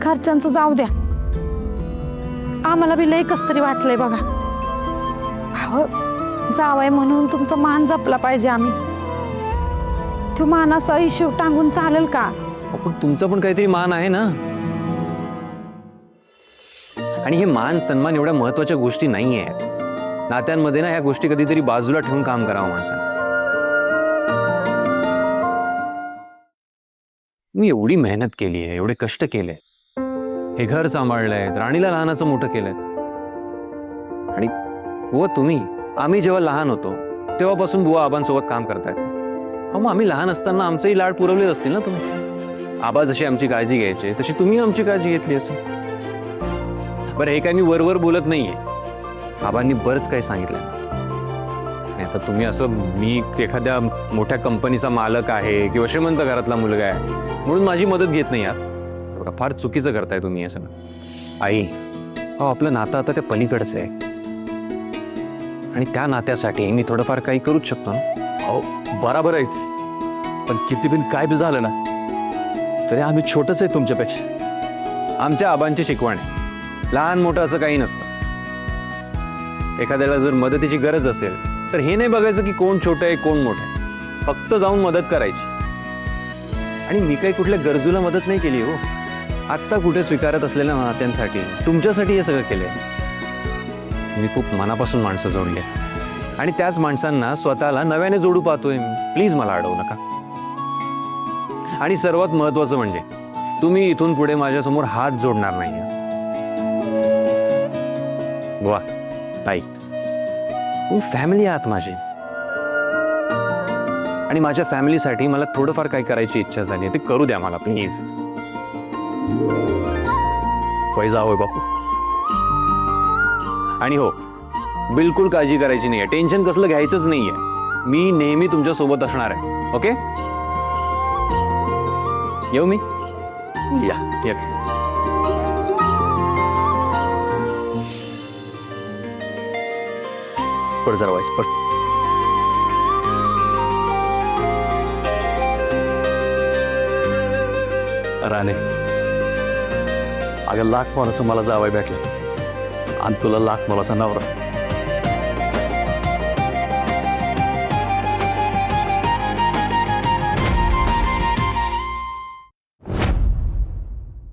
घरच्यांचं जाऊ द्या, आम्हाला बी लय कस तरी वाटलंय बघा. अहो, जावय म्हणून तुमचा मान जपला पाहिजे आम्ही. तो मानाचा इश्यू टांगून चालेल का? पण तुमचं पण काहीतरी मान आहे ना. आणि हे मान सन्मान एवढ्या महत्वाच्या गोष्टी नाही आहेत. नात्यांमध्ये ना ह्या गोष्टी कधीतरी बाजूला ठेवून काम करावं माणसाने. मी एवढी मेहनत केली आहे, एवढे कष्ट केले, हे घर सांभाळलंय, राणीला लहानाचं मोठं केलंय. आणि बुवा तुम्ही, आम्ही जेव्हा लहान होतो तेव्हापासून बुवा आबांसोबत काम करतायत. मग आम्ही लहान असताना आमचंही लाड पुरवलेच असतील ना तुम्ही. आबा जशी आमची काळजी घ्यायचे तशी तुम्ही आमची काळजी घेतली असेल. बरं, हे काय मी वरवर बोलत नाहीये, आबांनी बरंच काही सांगितलं. आणि आता तुम्ही असं, मी एखाद्या मोठ्या कंपनीचा मालक आहे किंवा श्रीमंत घरातला मुलगा आहे म्हणून माझी मदत घेत नाही यार. बघा, फार चुकीचं करताय तुम्ही असं. आई, अहो आपलं नातं आता त्या पलीकडचं आहे आणि त्या नात्यासाठी मी थोडंफार काही करूच शकतो ना. अहो बराबर आहे, पण किती बिन काय बी झालं ना तरी आम्ही छोटंच आहे तुमच्यापेक्षा. आमच्या आबांची शिकवण आहे, लहान मोठं असं काही नसतं. एखाद्याला जर मदतीची गरज असेल तर हे नाही बघायचं की कोण छोटं आहे कोण मोठं आहे, फक्त जाऊन मदत करायची. आणि मी काही कुठल्या गरजूला मदत नाही केली हो. आत्ता कुठे स्वीकारत असलेल्या नात्यांसाठी, तुमच्यासाठी हे सगळं केलंय. मी खूप मनापासून माणसं जोडली आणि त्याच माणसांना स्वतःला नव्याने जोडू पाहतोय मी. प्लीज मला अडवू नका. आणि सर्वात महत्वाचं म्हणजे तुम्ही इथून पुढे माझ्यासमोर हात जोडणार नाही. वा ताई, तुम्ही फॅमिली आहात माझी, आणि माझ्या फॅमिलीसाठी मला थोडंफार काही करायची इच्छा झाली, ते करू द्या मला प्लीज. फैजा होय बापू. आणि हो, बिलकुल काळजी करायची नाहीये, टेन्शन कसलं घ्यायचंच नाहीये. मी नेहमी तुमच्या सोबत असणार आहे. ओके, येऊ मी? या या. पड जरा वाईस पड. राणे, अगं लाख मोलाचं मला जावई भेटलं आणि तुला लाख मोलाचा नवरा.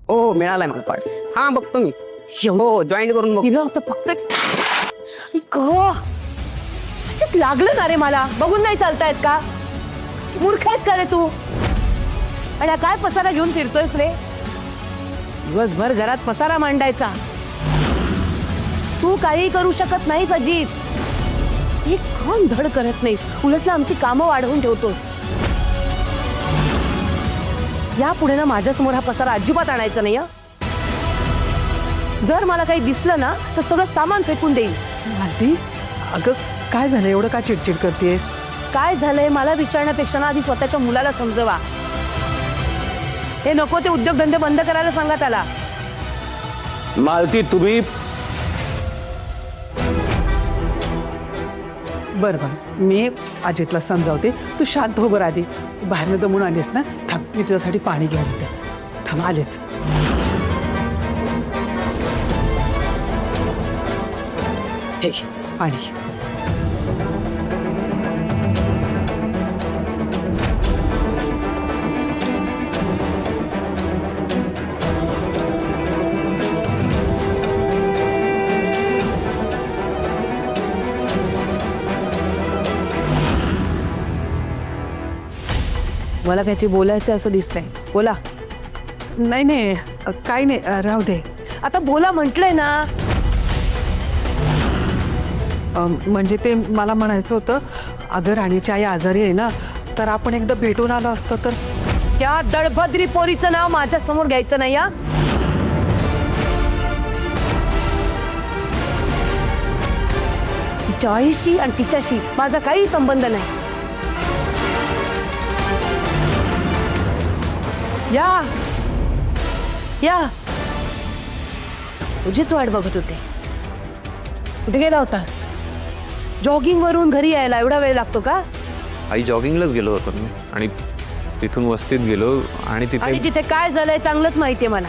हो मिळालाय मला पार्ट. हा बघतो मी. हो जॉईन करून बघ. दिलं होतं फक्त. लागलं ना रे मला. बघून नाही चालतायत का? मूर्ख आहेस का रे तू? आणि काय पसारा घेऊन फिरतोयस रे? दिवसभर घरात पसारा मांडायचा. तू काही करू शकत नाहीस अजित. एक काम धड करत नाहीस, उलट आमची कामं वाढवून ठेवतोस. या पुढे ना माझ्यासमोर हा पसारा अजिबात आणायचा नाही. जर मला काही दिसलं ना तर सगळं सामान फेकून देईल. मालती, अगं काय झालं? एवढं का चिडचिड करतेस? काय झालंय मला विचारण्यापेक्षा ना आधी स्वतःच्या मुलाला समजवा. हे नको ते उद्योगधंदे बंद करायला सांगा त्याला. मालती, तुम्ही बरं बरं, मी अजितला समजावते. तू शांत हो बरं आधी. बाहेरनं दमून आलीस ना, थांब मी तुझ्यासाठी पाणी घेऊन येते. थांब, आलेच. हे घे, पाणी घे. मला काहीतरी बोलायचं असं दिसतंय. बोला. नाही नाही, काही नाही, राहू दे. आता बोला म्हटलंय ना. म्हणजे ते मला म्हणायचं होतं, अगं राणीची आई आजारी आहे ना, तर आपण एकदा भेटून आलो असतो तर. त्या दळभद्री पोरीचं नाव माझ्या समोर घ्यायचं नाही. या तिच्या आईशी आणि तिच्याशी माझा काही संबंध नाही. या या, तुझीच वाट बघत होते. कुठे गेला होतास? जॉगिंग वरून घरी यायला एवढा वेळ लागतो का? आई, जॉगिंगलाच गेलो होतो मी आणि तिथून वस्तीत गेलो आणि तिथे काय झालंय चांगलंच माहितीये मला.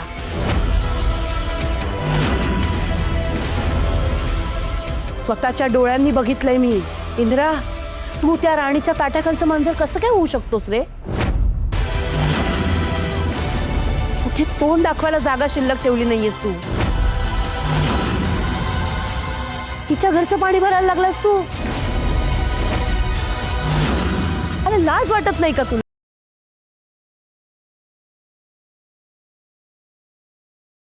स्वतःच्या डोळ्यांनी बघितलंय मी. इंद्रा, तू त्या राणीच्या काट्याखालचं मांजर कसं काय होऊ शकतोस रे? कुठे तोंड दाखवायला जागा शिल्लक ठेवली नाहीयेस तू. तिच्या घरचं पाणी भरायला लागलास तू. अरे लाज वाटत नाही का तुला?